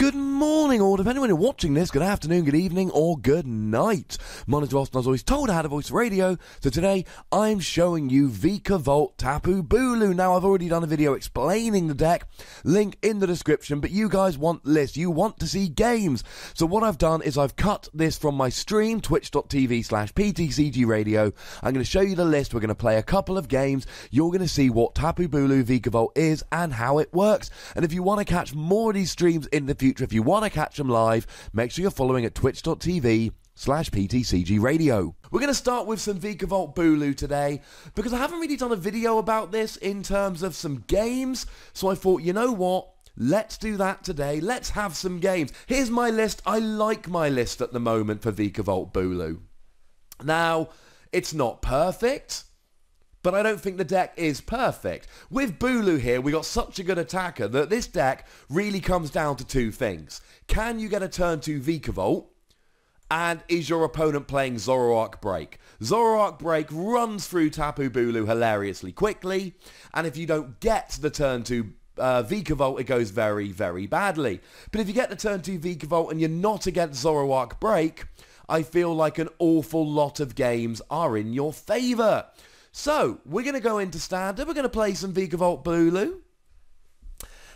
Good morning, or depending when you're watching this, good afternoon, good evening, or good night. My name is Ross, and I was always told I had a voice radio, so today I'm showing you Vikavolt Tapu Bulu. Now, I've already done a video explaining the deck, link in the description, but you guys want lists, you want to see games. So what I've done is I've cut this from my stream, twitch.tv/PTCGRadio. I'm going to show you the list, we're going to play a couple of games, you're going to see what Tapu Bulu Vikavolt is and how it works. And if you want to catch more of these streams in the future, if you want to catch them live, make sure you're following at twitch.tv/PTCGRadio. We're going to start with some Vikavolt Bulu today, because I haven't really done a video about this in terms of some games, so I thought, you know what? Let's do that today. Let's have some games. Here's my list. I like my list at the moment for Vikavolt Bulu. Now, it's not perfect, but I don't think the deck is perfect. With Bulu here, we got such a good attacker that this deck really comes down to two things. Can you get a turn 2 Vikavolt? And is your opponent playing Zoroark Break? Zoroark Break runs through Tapu Bulu hilariously quickly, and if you don't get the turn 2 Vikavolt, it goes very, very badly. But if you get the turn 2 Vikavolt and you're not against Zoroark Break, I feel like an awful lot of games are in your favour. So, we're going to go into Standard, we're going to play some Vikavolt Bulu.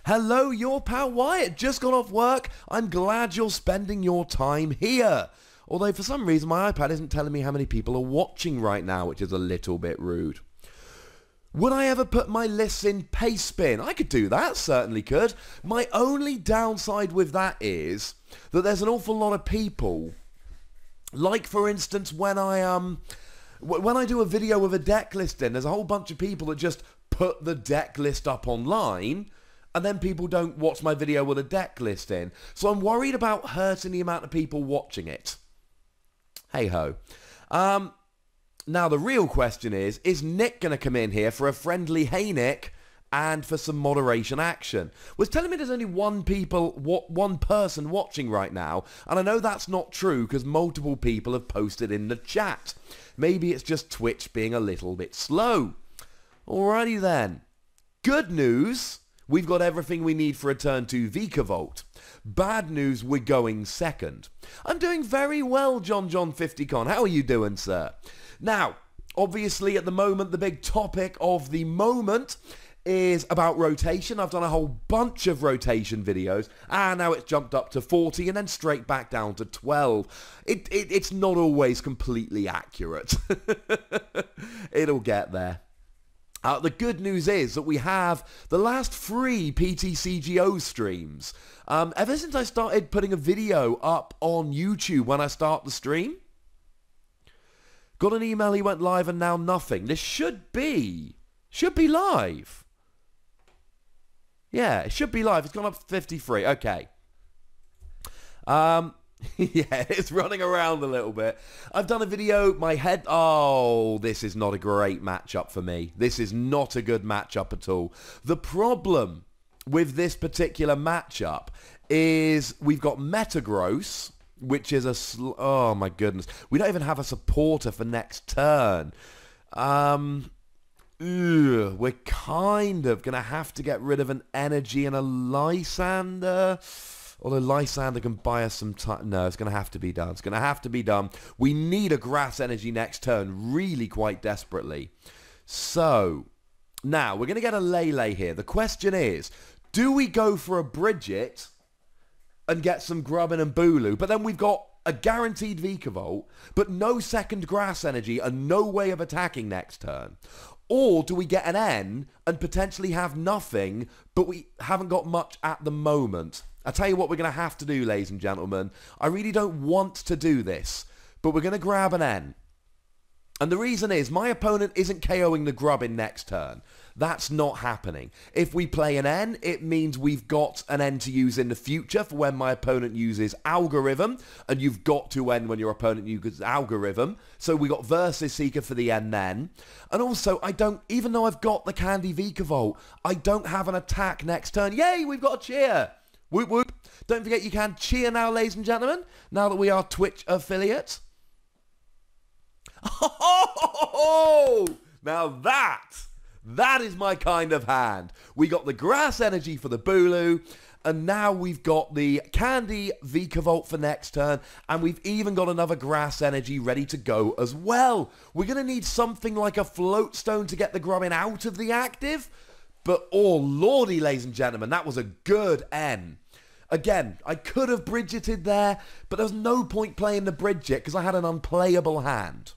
Hello, your pal Wyatt, just got off work. I'm glad you're spending your time here. Although for some reason my iPad isn't telling me how many people are watching right now, which is a little bit rude. Would I ever put my lists in pace spin? I could do that, certainly could. My only downside with that is that there's an awful lot of people, like for instance when I do a video with a deck list in, there's a whole bunch of people that just put the deck list up online, and then people don't watch my video with a deck list in. So I'm worried about hurting the amount of people watching it. Hey ho. Now the real question is Nick going to come in here for a friendly hey Nick and for some moderation action? Was telling me there's only one person watching right now, and I know that's not true because multiple people have posted in the chat. Maybe it's just Twitch being a little bit slow. Alrighty then. Good news, we've got everything we need for a turn 2 Vikavolt. Bad news, we're going second. I'm doing very well, John 50con. How are you doing, sir? Now, obviously at the moment, the big topic of the moment is about rotation. I've done a whole bunch of rotation videos, and now it's jumped up to 40 and then straight back down to 12. It's not always completely accurate. It'll get there. The good news is that we have the last 3 PTCGO streams. Ever since I started putting a video up on YouTube when I start the stream, got an email, he went live, and now nothing. This should be live. Yeah, it should be live. It's gone up to 53. Okay. Yeah, it's running around a little bit. I've done a video, my head... Oh, this is not a great matchup for me. This is not a good matchup at all. The problem with this particular matchup is we've got Metagross, which is a... Oh, my goodness. We don't even have a supporter for next turn. We're kind of going to have to get rid of an energy and a Lysander. Although Lysander can buy us some time. No, it's going to have to be done. It's going to have to be done. We need a grass energy next turn really quite desperately. So, now we're going to get a Lele here. The question is, do we go for a Bridget and get some Grubbin and Bulu? But then we've got a guaranteed Vikavolt, but no second grass energy and no way of attacking next turn. Or do we get an N and potentially have nothing, but we haven't got much at the moment? I'll tell you what we're going to have to do, ladies and gentlemen. I really don't want to do this, but we're going to grab an N. And the reason is, my opponent isn't KOing the Grubbin next turn. That's not happening. If we play an N, it means we've got an N to use in the future for when my opponent uses Algorithm, and you've got to N when your opponent uses Algorithm. So we got Versus Seeker for the N then. And also, I don't, even though I've got the Candy Vikavolt, I don't have an attack next turn. Yay, we've got a cheer. Whoop whoop. Don't forget you can cheer now, ladies and gentlemen, now that we are Twitch affiliate. Oh, now that is my kind of hand. We got the grass energy for the Bulu, And now we've got the Candy Vikavolt for next turn, and we've even got another Grass Energy ready to go as well. We're going to need something like a Float Stone to get the Grubbin out of the active. But, oh lordy, ladies and gentlemen, that was a good N. Again, I could have Bridgeted there, but there was no point playing the Bridget because I had an unplayable hand.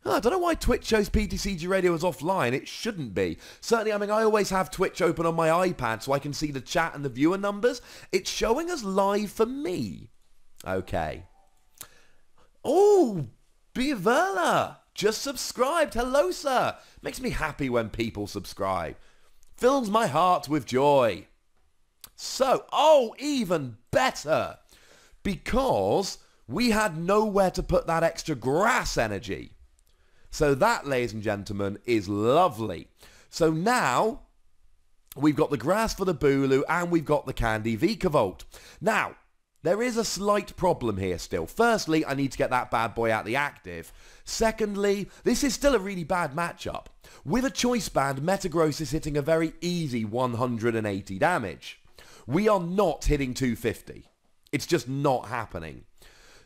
I don't know why Twitch shows PTCGRadio as offline. It shouldn't be. Certainly, I mean, I always have Twitch open on my iPad so I can see the chat and the viewer numbers. It's showing us live for me. Okay. Oh, Biverla just subscribed. Hello, sir. Makes me happy when people subscribe. Fills my heart with joy. So, oh, even better. Because we had nowhere to put that extra Grass Energy. So that, ladies and gentlemen, is lovely. So now, we've got the Grass for the Bulu and we've got the Candy Vikavolt. Now, there is a slight problem here still. Firstly, I need to get that bad boy out the active. Secondly, this is still a really bad matchup. With a Choice Band, Metagross is hitting a very easy 180 damage. We are not hitting 250. It's just not happening.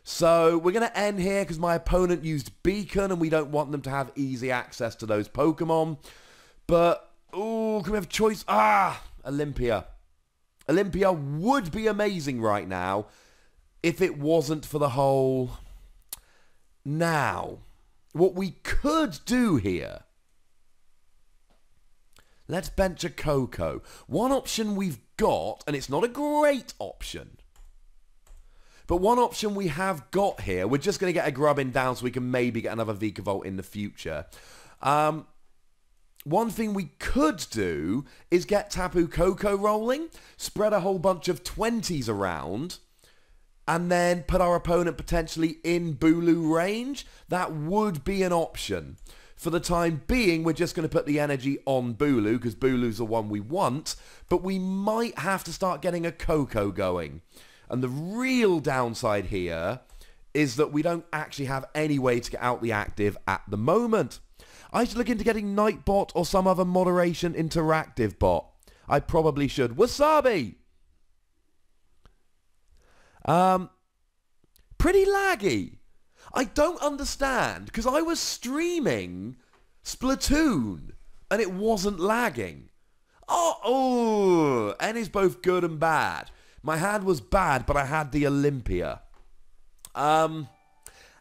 So we're going to end here because my opponent used Beacon and we don't want them to have easy access to those Pokemon. But, ooh, can we have choice? Olympia. Olympia would be amazing right now if it wasn't for the whole... Now, what we could do here... Let's bench a Coco. One option we've got, and it's not a great option... But one option we have got here, we're just going to get a Grubbin down so we can maybe get another Vikavolt in the future. One thing we could do is get Tapu Koko rolling, spread a whole bunch of 20s around, and then put our opponent potentially in Bulu range. That would be an option. For the time being, we're just going to put the energy on Bulu, because Bulu's the one we want, but we might have to start getting a Koko going. And the real downside here is that we don't actually have any way to get out the active at the moment. I should look into getting Nightbot or some other moderation interactive bot. I probably should. Wasabi! Pretty laggy. I don't understand, because I was streaming Splatoon and it wasn't lagging. N is both good and bad. My hand was bad, but I had the Olympia. And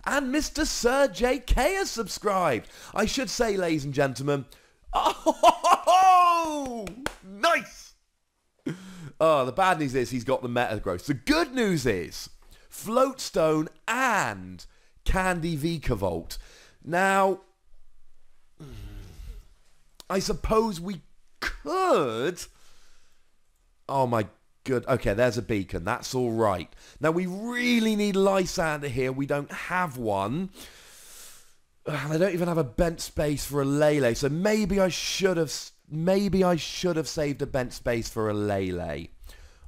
Mr. Sir JK has subscribed. I should say, ladies and gentlemen... Oh, nice! Oh, the bad news is he's got the Metagross. The good news is Float Stone and Candy Vikavolt. Now, I suppose we could... Oh, my good. Okay, there's a Beacon. That's all right. Now, we really need Lysander here. We don't have one. I don't even have a bent space for a Lele. So maybe I should have saved a bent space for a Lele.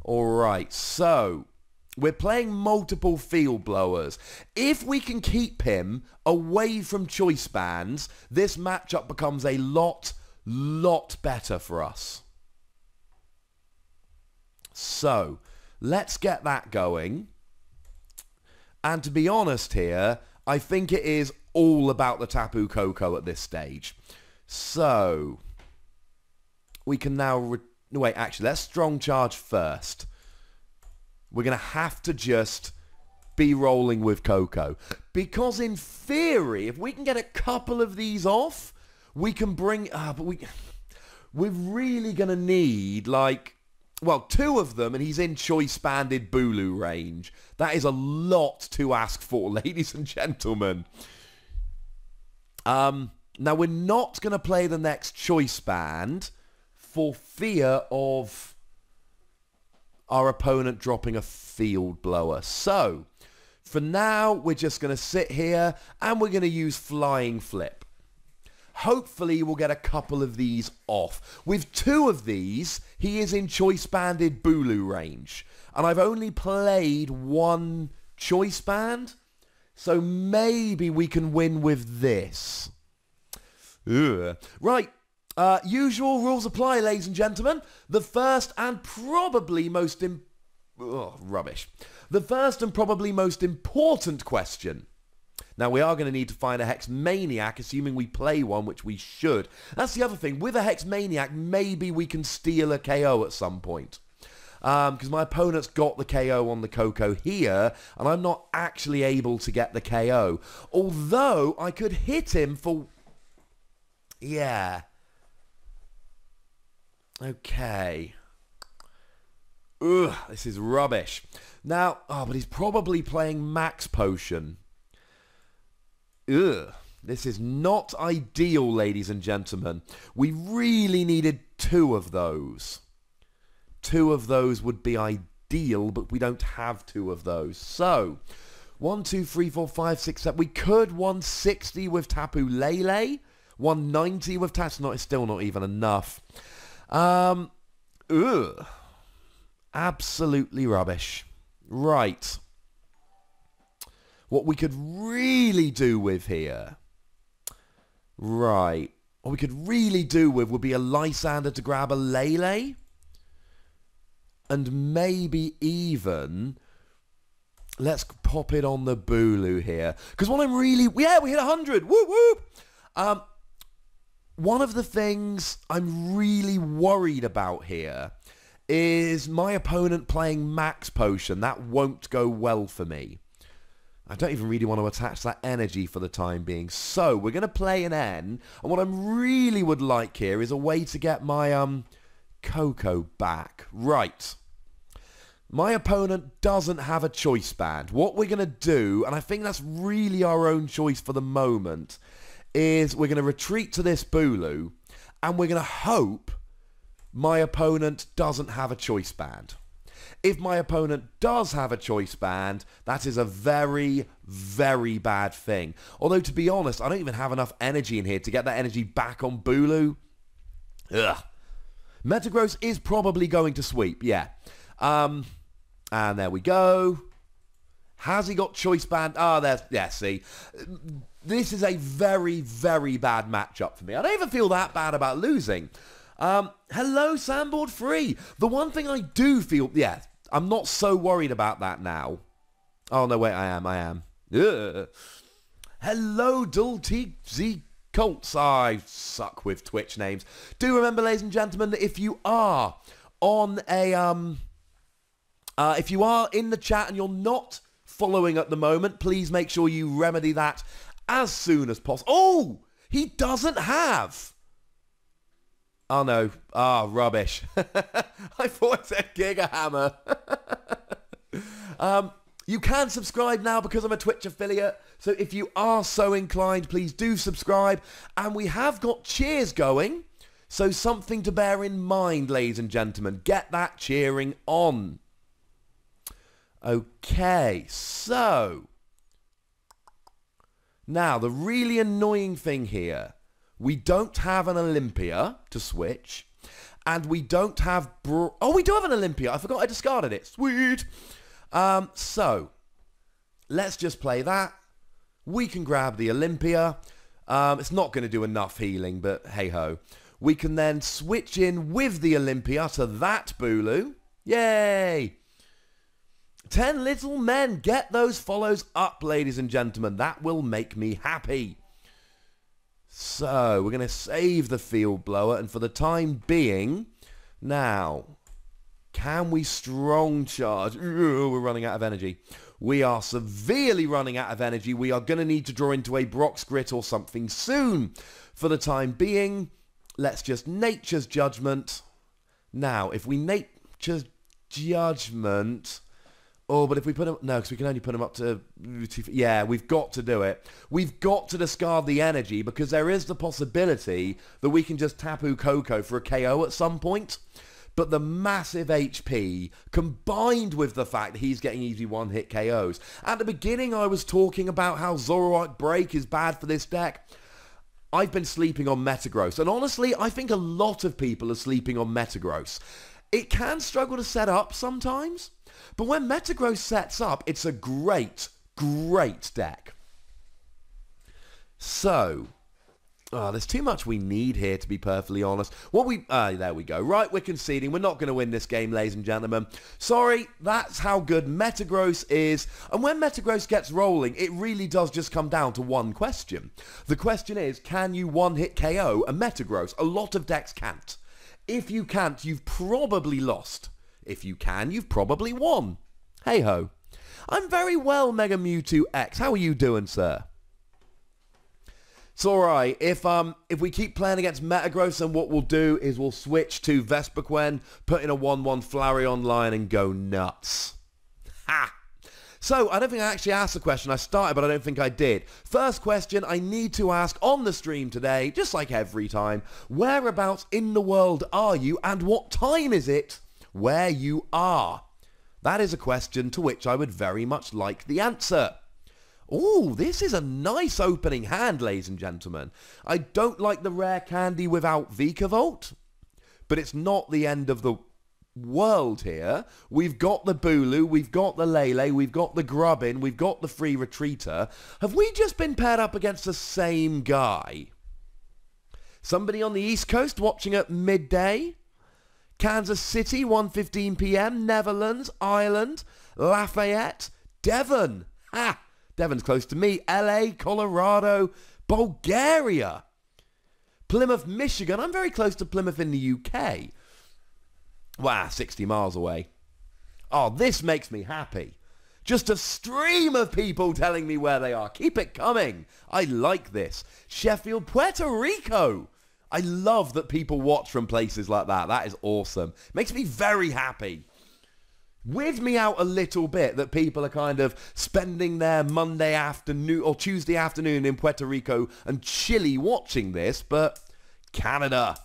All right. So we're playing multiple field blowers. If we can keep him away from choice bands, this matchup becomes a lot better for us. So, let's get that going. And to be honest here, I think it is all about the Tapu Koko at this stage. So, we can now... Wait, actually, let's strong charge first. We're going to have to just be rolling with Koko. Because in theory, if we can get a couple of these off, we can bring... we're really going to need, like... Well, 2 of them, and he's in choice-banded Bulu range. That is a lot to ask for, ladies and gentlemen. Now, we're not going to play the next choice band for fear of our opponent dropping a field blower. So, for now, we're just going to sit here, and we're going to use Flying Flip. Hopefully, we'll get a couple of these off. With 2 of these, he is in choice-banded Bulu range. And I've only played 1 choice band, so maybe we can win with this. Ugh. Right, Usual rules apply, ladies and gentlemen. The first and probably most rubbish. The first and probably most important question. Now, we are going to need to find a Hex Maniac, assuming we play one, which we should. That's the other thing. With a Hex Maniac, maybe we can steal a KO at some point. Because my opponent's got the KO on the Coco here, and I'm not actually able to get the KO. Although, I could hit him for... Yeah. Okay. Ugh, this is rubbish. Now, but he's probably playing Max Potion. Ugh. This is not ideal, ladies and gentlemen. We really needed 2 of those. 2 of those would be ideal, but we don't have 2 of those. So, 1, 2, 3, 4, 5, 6, 7. We could 160 with Tapu Lele. 190 with Tapu. It's still not even enough. Absolutely rubbish. Right. What we could really do with here. Right. What we could really do with would be a Lysander to grab a Lele. And maybe even... Let's pop it on the Bulu here. Because what I'm really... Yeah, we hit 100. Whoop, whoop. One of the things I'm really worried about here is my opponent playing Max Potion. That won't go well for me. I don't even really want to attach that energy for the time being. So we're going to play an N. And what I really would like here is a way to get my Coco back. Right. My opponent doesn't have a choice band. What we're going to do, and I think that's really our own choice for the moment, is we're going to retreat to this Bulu, and we're going to hope my opponent doesn't have a choice band. If my opponent does have a choice band, that is a very, very bad thing. Although, to be honest, I don't even have enough energy in here to get that energy back on Bulu. Ugh. Metagross is probably going to sweep, yeah. And there we go. Has he got choice band? Yeah, see. This is a very, very bad matchup for me. I don't even feel that bad about losing. Hello, Sandboard Free. The one thing I do feel... Yeah, I'm not so worried about that now. Oh, no, wait, I am. Ugh. Hello, Dull TZ Colts. I suck with Twitch names. Do remember, ladies and gentlemen, that if you are on a... if you are in the chat and you're not following at the moment, please make sure you remedy that as soon as possible. Oh, he doesn't have. Oh, no. Ah, rubbish. I thought it said Giga Hammer. You can subscribe now because I'm a Twitch affiliate. So if you are so inclined, please do subscribe. And we have got cheers going. So something to bear in mind, ladies and gentlemen. Get that cheering on. Okay, so... Now, the really annoying thing here, we don't have an Olympia to switch, and we don't have... Oh, we do have an Olympia. I forgot I discarded it. Sweet. So, let's just play that. We can grab the Olympia. It's not going to do enough healing, but hey-ho. We can then switch in with the Olympia to that Bulu. Yay! 10 little men. Get those follows up, ladies and gentlemen. That will make me happy. So, we're going to save the field blower. And for the time being, now, can we strong charge? We're running out of energy. We are severely running out of energy. We are going to need to draw into a Brock's Grit or something soon. For the time being, let's just Nature's Judgment. Now, if we Nature's Judgment... Oh, but if we put him... No, because we can only put him up to... Yeah, we've got to do it. We've got to discard the energy because there is the possibility that we can just Tapu Coco for a KO at some point. But the massive HP, combined with the fact that he's getting easy one-hit KOs. At the beginning, I was talking about how Zoroark Break is bad for this deck. I've been sleeping on Metagross. And honestly, I think a lot of people are sleeping on Metagross. It can struggle to set up sometimes. But when Metagross sets up, it's a great, great deck. So, Oh, there's too much we need here, to be perfectly honest. There we go. Right, we're conceding. We're not going to win this game, ladies and gentlemen. Sorry, that's how good Metagross is. And when Metagross gets rolling, it really does just come down to one question. The question is, can you one-hit KO a Metagross? A lot of decks can't. If you can't, you've probably lost. If you can, you've probably won. Hey-ho. I'm very well, Mega Mewtwo X. How are you doing, sir? It's alright, if we keep playing against Metagross, then what we'll do is we'll switch to Vespiquen, put in a 1-1 Flareon line and go nuts. Ha! So, I don't think I actually asked the question. I started, but I don't think I did. First question I need to ask on the stream today, just like every time, whereabouts in the world are you and what time is it where you are? That is a question to which I would very much like the answer. Ooh, this is a nice opening hand, ladies and gentlemen. I don't like the rare candy without Vikavolt, but it's not the end of the world here. We've got the Bulu, we've got the Lele, we've got the Grubbin, we've got the Free Retreater. Have we just been paired up against the same guy? Somebody on the East Coast watching at midday? Kansas City, 1:15 p.m, Netherlands, Ireland, Lafayette, Devon. Ha! Devon's close to me. LA, Colorado, Bulgaria, Plymouth, Michigan. I'm very close to Plymouth in the UK. Wow, 60 miles away. Oh, this makes me happy. Just a stream of people telling me where they are. Keep it coming. I like this. Sheffield, Puerto Rico. I love that people watch from places like that. That is awesome. Makes me very happy. Weirds me out a little bit that people are kind of spending their Monday afternoon or Tuesday afternoon in Puerto Rico and Chile watching this, but Canada.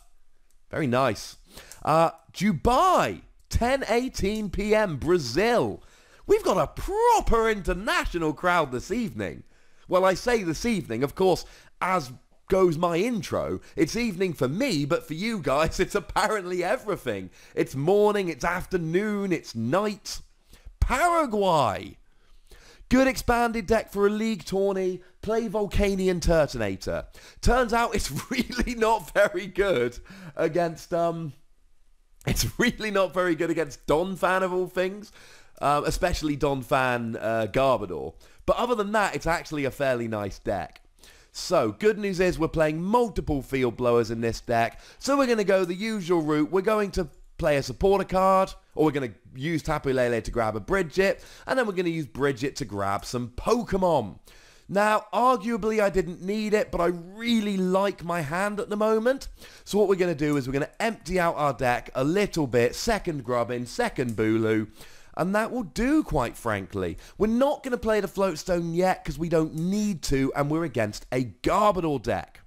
Very nice. Dubai, 10:18 p.m, Brazil. We've got a proper international crowd this evening. Well, I say this evening, of course, as goes my intro. It's evening for me, but for you guys, it's apparently everything. It's morning, it's afternoon, it's night. Paraguay. Good expanded deck for a league tourney. Play Volcanion Turtonator. Turns out it's really not very good against, it's really not very good against Donphan of all things. Especially Donphan Garbodor. But other than that, it's actually a fairly nice deck. So, good news is we're playing multiple field blowers in this deck. So we're going to go the usual route. We're going to play a supporter card, or we're going to use Tapu Lele to grab a Bridget, and then we're going to use Bridget to grab some Pokemon. Now, arguably I didn't need it, but I really like my hand at the moment. So what we're going to do is we're going to empty out our deck a little bit, second Grubbin, second Bulu, and that will do, quite frankly. We're not going to play the Floatstone yet because we don't need to, and we're against a Garbodor deck.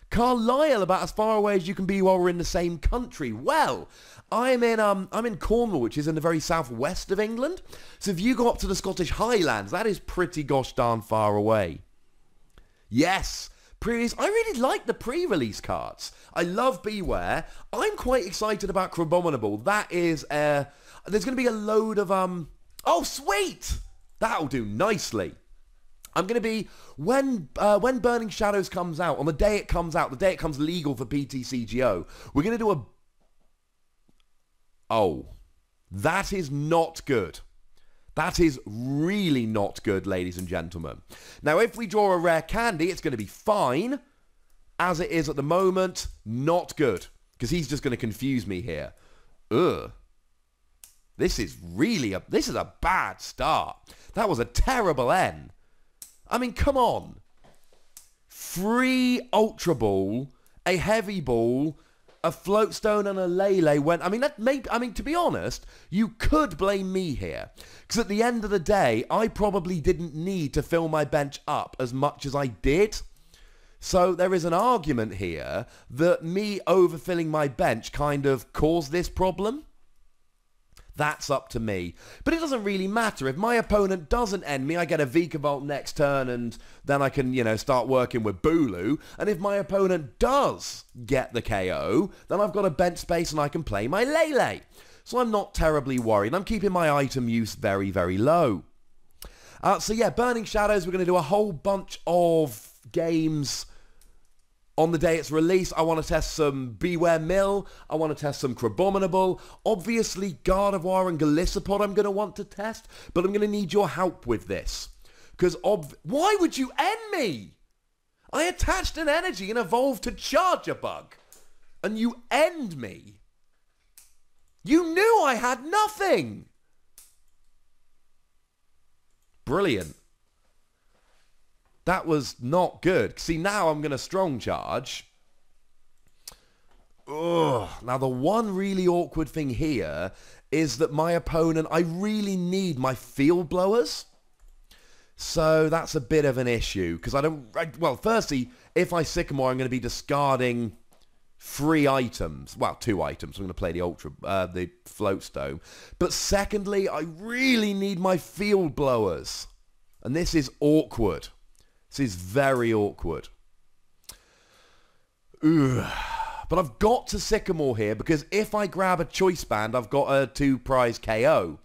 Carlisle, about as far away as you can be while we're in the same country. Well, I'm in Cornwall, which is in the very southwest of England. So if you go up to the Scottish Highlands, that is pretty gosh darn far away. Yes, I really like the pre-release cards. I love Beware. I'm quite excited about Crabominable. That is there's going to be a load of oh sweet, that'll do nicely. I'm going to be when Burning Shadows comes out, on the day it comes out, the day it comes legal for PTCGO, we're going to do a oh, that is not good. That is really not good, ladies and gentlemen. Now, if we draw a rare candy, it's going to be fine. As it is at the moment, not good. Because he's just going to confuse me here. Ugh. This is a bad start. That was a terrible N. I mean, come on. Free Ultra Ball, a Heavy Ball, a Floatstone and a Lele went... I mean, to be honest, you could blame me here. Because at the end of the day, I probably didn't need to fill my bench up as much as I did. So there is an argument here that me overfilling my bench kind of caused this problem. That's up to me. But it doesn't really matter. If my opponent doesn't end me, I get a Vikavolt next turn and then I can, start working with Bulu. And if my opponent does get the KO, then I've got a bench space and I can play my Lele. So I'm not terribly worried. I'm keeping my item use very, very low. So yeah, Burning Shadows, we're going to do a whole bunch of games On the day it's released, I want to test some Beware Mill. I want to test some Crabominable. Obviously, Gardevoir and Golisopod I'm going to want to test, but I'm going to need your help with this. Because why would you end me? I attached an energy and evolved to Charge a Bug. And you end me. You knew I had nothing. Brilliant. That was not good. See, now I'm going to Strong Charge. Ugh. Now, the one really awkward thing here is that my opponent, I really need my Field Blowers. So that's a bit of an issue. Because well, firstly, if I Sycamore, I'm going to be discarding 3 items. Well, 2 items. I'm going to play the Float Stone. But secondly, I really need my Field Blowers. And this is awkward. This is very awkward. Ugh. But I've got to Sycamore here because if I grab a Choice Band, I've got a 2-prize KO.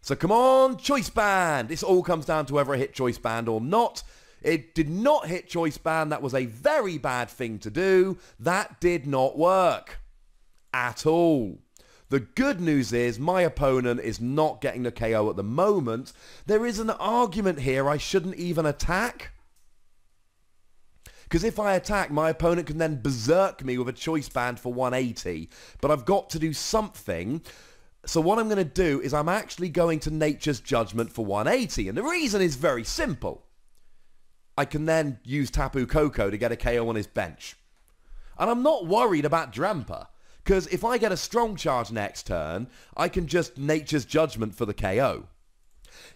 So come on, Choice Band. This all comes down to whether I hit Choice Band or not. It did not hit Choice Band. That was a very bad thing to do. That did not work at all. The good news is my opponent is not getting the KO at the moment. There is an argument here I shouldn't even attack. Because if I attack, my opponent can then berserk me with a Choice Band for 180. But I've got to do something. So what I'm going to do is I'm actually going to Nature's Judgment for 180. And the reason is very simple. I can then use Tapu Koko to get a KO on his bench. And I'm not worried about Drampa. Because if I get a Strong Charge next turn, I can just Nature's Judgment for the KO.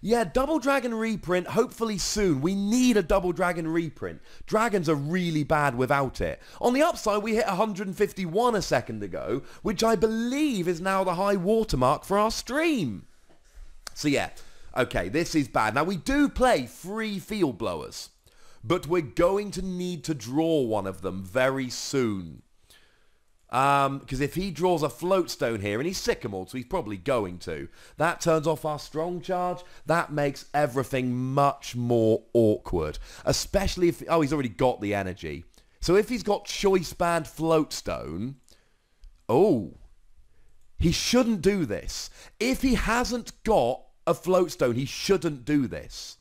Yeah, Double Dragon reprint, hopefully soon. We need a Double Dragon reprint. Dragons are really bad without it. On the upside, we hit 151 a second ago, which I believe is now the high watermark for our stream. So yeah, okay, this is bad. Now, we do play 3 Field Blowers, but we're going to need to draw one of them very soon. Because if he draws a Float Stone here, and he's Sycamore, so he's probably going to, that turns off our Strong Charge. That makes everything much more awkward. Especially if, oh, he's already got the energy. So if he's got Choice Band Float Stone, oh, he shouldn't do this. If he hasn't got a Float Stone, he shouldn't do this.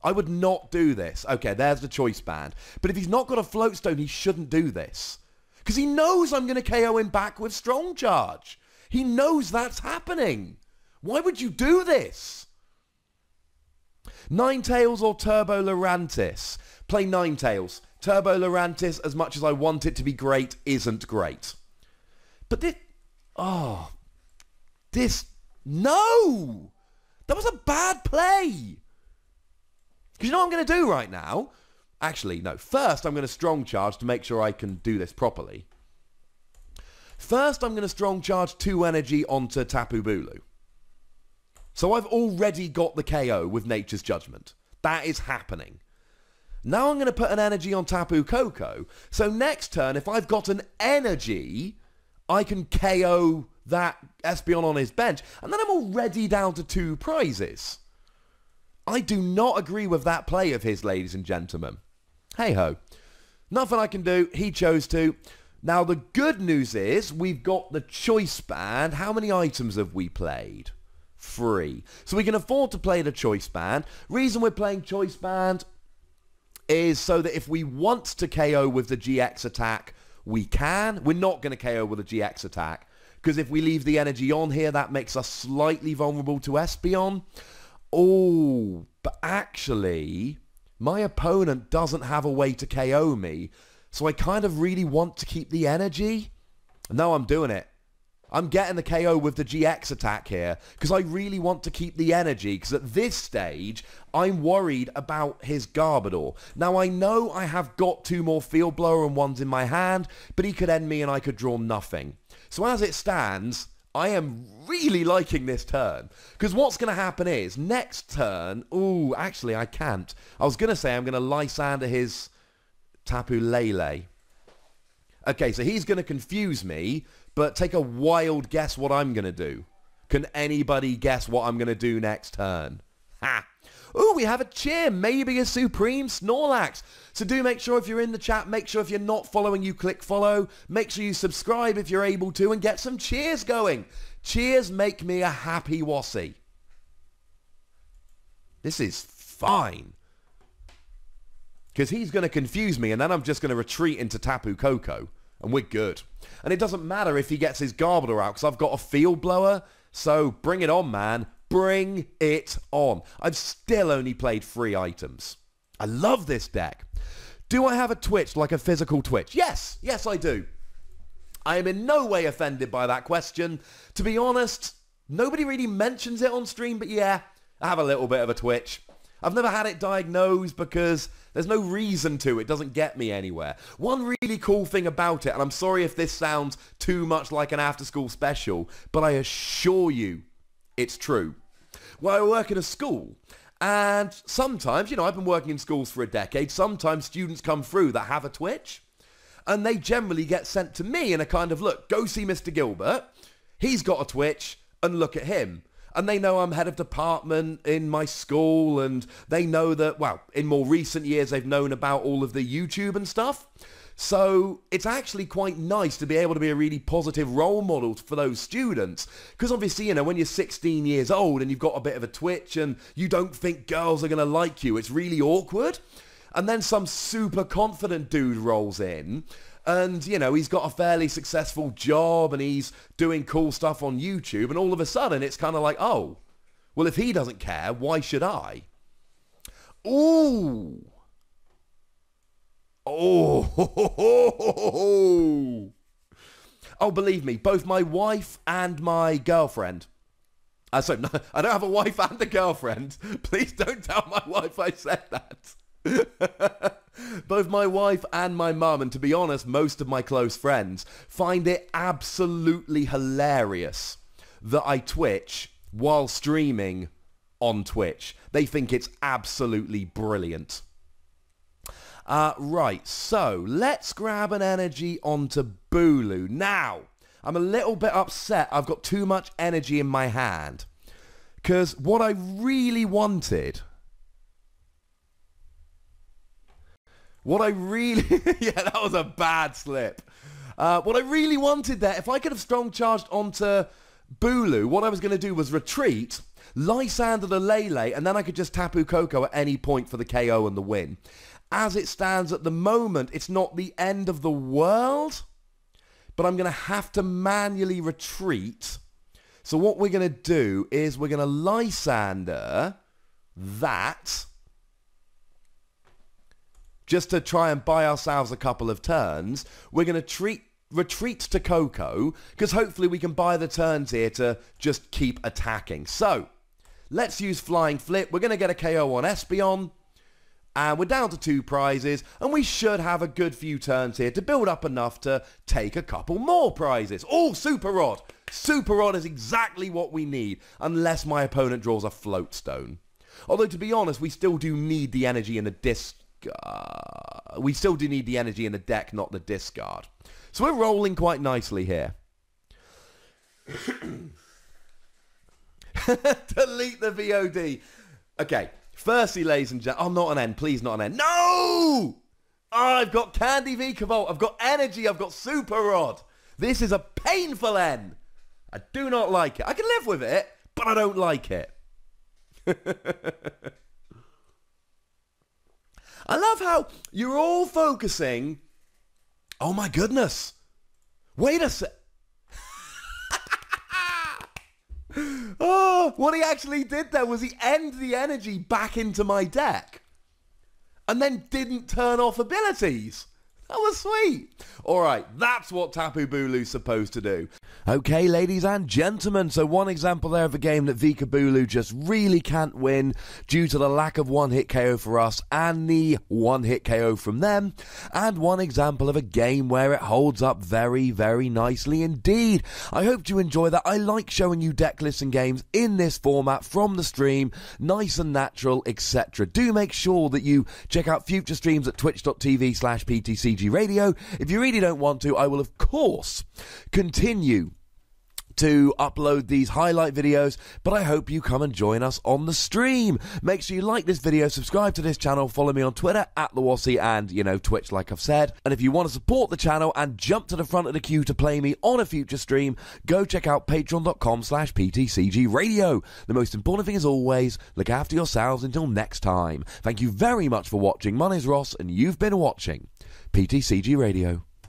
I would not do this. Okay, there's the Choice Band. But if he's not got a Float Stone, he shouldn't do this. Because he knows I'm going to KO him back with Strong Charge. He knows that's happening. Why would you do this? Ninetales or Turbo Lurantis? Play Ninetales. Turbo Lurantis, as much as I want it to be great, isn't great. But this... Oh. This... No! That was a bad play! Because you know what I'm going to do right now? Actually, no. First, I'm going to Strong Charge to make sure I can do this properly. First, I'm going to Strong Charge 2 energy onto Tapu Bulu. So I've already got the KO with Nature's Judgment. That is happening. Now I'm going to put an energy on Tapu Koko. So next turn, if I've got an energy, I can KO that Espeon on his bench. And then I'm already down to 2 prizes. I do not agree with that play of his, ladies and gentlemen. Hey-ho. Nothing I can do. He chose to. Now, the good news is we've got the Choice Band. How many items have we played? 3. So we can afford to play the Choice Band. Reason we're playing Choice Band is so that if we want to KO with the GX attack, we can. We're not going to KO with a GX attack. Because if we leave the energy on here, that makes us slightly vulnerable to Espeon. Oh, but actually... my opponent doesn't have a way to KO me, so I kind of really want to keep the energy. No, I'm doing it. I'm getting the KO with the GX attack here, because I really want to keep the energy, because at this stage, I'm worried about his Garbodor. Now, I know I have got 2 more Field Blower and 1s in my hand, but he could end me and I could draw nothing. So as it stands... I am really liking this turn. Because what's going to happen is, next turn... Ooh, actually, I can't. I was going to say I'm going to Lysander his Tapu Lele. Okay, so he's going to confuse me, but take a wild guess what I'm going to do. Can anybody guess what I'm going to do next turn? Ha! Ooh, we have a cheer, maybe a Supreme Snorlax. So do make sure if you're in the chat, make sure if you're not following, you click follow. Make sure you subscribe if you're able to and get some cheers going. Cheers make me a happy Wassy. This is fine. Because he's going to confuse me and then I'm just going to retreat into Tapu Koko and we're good. And it doesn't matter if he gets his Garbodor out because I've got a Field Blower. So bring it on, man. Bring it on. I've still only played 3 items. I love this deck. Do I have a Twitch, like a physical Twitch? Yes. Yes, I do. I am in no way offended by that question. To be honest, nobody really mentions it on stream, but yeah, I have a little bit of a Twitch. I've never had it diagnosed because there's no reason to. It doesn't get me anywhere. One really cool thing about it, and I'm sorry if this sounds too much like an after-school special, but I assure you it's true. Well, I work in a school, and sometimes, you know, I've been working in schools for a decade, sometimes students come through that have a Twitch, and they generally get sent to me in a kind of, look, go see Mr. Gilbert, he's got a Twitch, and look at him. And they know I'm head of department in my school, and they know that, well, in more recent years, they've known about all of the YouTube and stuff. So it's actually quite nice to be able to be a really positive role model for those students. Because obviously, you know, when you're 16 years old and you've got a bit of a Twitch and you don't think girls are going to like you, it's really awkward. And then some super confident dude rolls in and, you know, he's got a fairly successful job and he's doing cool stuff on YouTube. And all of a sudden it's kind of like, oh, well, if he doesn't care, why should I? Ooh. Oh, believe me, both my wife and my girlfriend. Sorry, no, I don't have a wife and a girlfriend. Please don't tell my wife I said that. Both my wife and my mum, and to be honest, most of my close friends, find it absolutely hilarious that I Twitch while streaming on Twitch. They think it's absolutely brilliant. Right, so let's grab an energy onto Bulu. Now, I'm a little bit upset I've got too much energy in my hand. Because what I really wanted... yeah, that was a bad slip. What I really wanted there, if I could have strong charged onto Bulu, what I was going to do was retreat, Lysander the Lele, and then I could just Tapu Koko at any point for the KO and the win. As it stands at the moment, it's not the end of the world, but I'm going to have to manually retreat. So what we're going to do is we're going to Lysander that, just to try and buy ourselves a couple of turns. We're going to retreat to Koko, because hopefully we can buy the turns here to just keep attacking. So, let's use Flying Flip. We're going to get a KO on Espeon. And we're down to 2 prizes, and we should have a good few turns here to build up enough to take a couple more prizes. Oh, Super Rod! Super Rod is exactly what we need, unless my opponent draws a Float Stone. Although, to be honest, we still do need the energy in the we still do need the energy in the deck, not the discard. So we're rolling quite nicely here. Delete the VOD. Okay. Firstly, ladies and gentlemen... Oh, not an N. Please, not an N. No! Oh, I've got Candy Vikavolt. I've got Energy. I've got Super Rod. This is a painful N. I do not like it. I can live with it, but I don't like it. I love how you're all focusing... Oh, my goodness. Wait a sec. Oh, what he actually did there was he ended the energy back into my deck. And then didn't turn off abilities. That was sweet. Alright, that's what Tapu Bulu's supposed to do. Okay, ladies and gentlemen, so one example there of a game that Vikavolt just really can't win due to the lack of one-hit KO for us and the one-hit KO from them, and one example of a game where it holds up very, very nicely indeed. I hope you enjoy that. I like showing you deck lists and games in this format from the stream, nice and natural, etc. Do make sure that you check out future streams at twitch.tv/PTCGRadio. If you really don't want to, I will of course continue to upload these highlight videos, but I hope you come and join us on the stream. Make sure you like this video, subscribe to this channel, follow me on Twitter @TheWassy and, Twitch like I've said. And if you want to support the channel and jump to the front of the queue to play me on a future stream, go check out patreon.com/PTCGRadio. The most important thing as always, look after yourselves until next time. Thank you very much for watching. My name's Ross and you've been watching PTCG Radio.